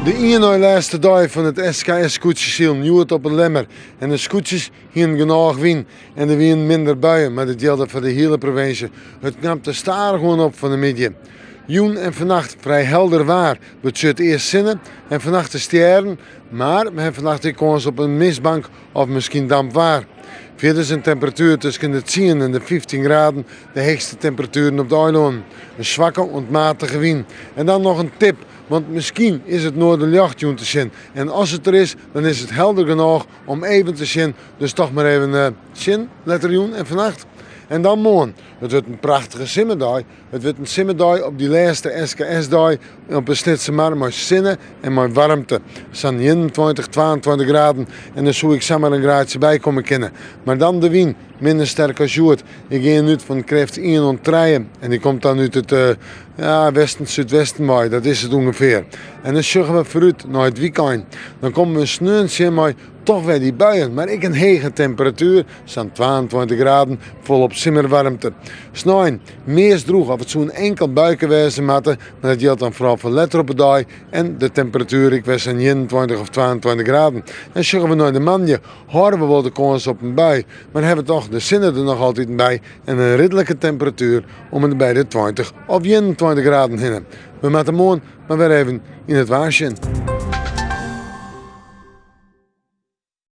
De ene laatste dag van het SKS-scootjesiel nieuwt op een lemmer. En de scootjes hier genoeg wien en er wien minder buien, maar dat geldt voor de hele provincie. Het knapt de staar gewoon op van de midden. Joen en vannacht vrij helder waar. We zult eerst zinnen en vannacht de sterren, maar we hebben vannacht de kans op een mistbank of misschien dampwaar. Verder is een temperatuur tussen de 10 en de 15 graden, de hoogste temperaturen op de eiland. Een zwakke, ontmatige wind. En dan nog een tip, want misschien is het noorderlichtjoen te zien. En als het er is, dan is het helder genoeg om even te zien. Dus toch maar even zien, letterjoen en vannacht. En dan morgen. Het wordt een prachtige simmerdag. Het wordt een simmerdag op die laatste SKS-dag op een snitse maar met zinnen en met warmte. Het zijn 21, 22 graden en dan zou ik samen een graadje bij komen kennen. Maar dan de wind, minder sterk als joert. Ik ga nu van kracht 1 en die komt dan uit het westen-zuidwesten bij. Dat is het ongeveer. En dan zorgen we vooruit naar het weekend. Dan komen we sneeuwtje maar toch weer die buien, maar ik een hege temperatuur, staan 22 graden, volop simmerwarmte. Sneeuw, meest droeg of het zo'n enkel buiken wezen matten, maar dat geldt dan vooral voor letter op de dag en de temperatuur, ik was aan 21 of 22 graden. En zeggen we naar de manje, houden we wel de kans op een bui, maar hebben toch de zinnen er nog altijd bij en een ridderlijke temperatuur om en bij de 20 of 21 graden heen. We maken morgen maar weer even in het waarsje.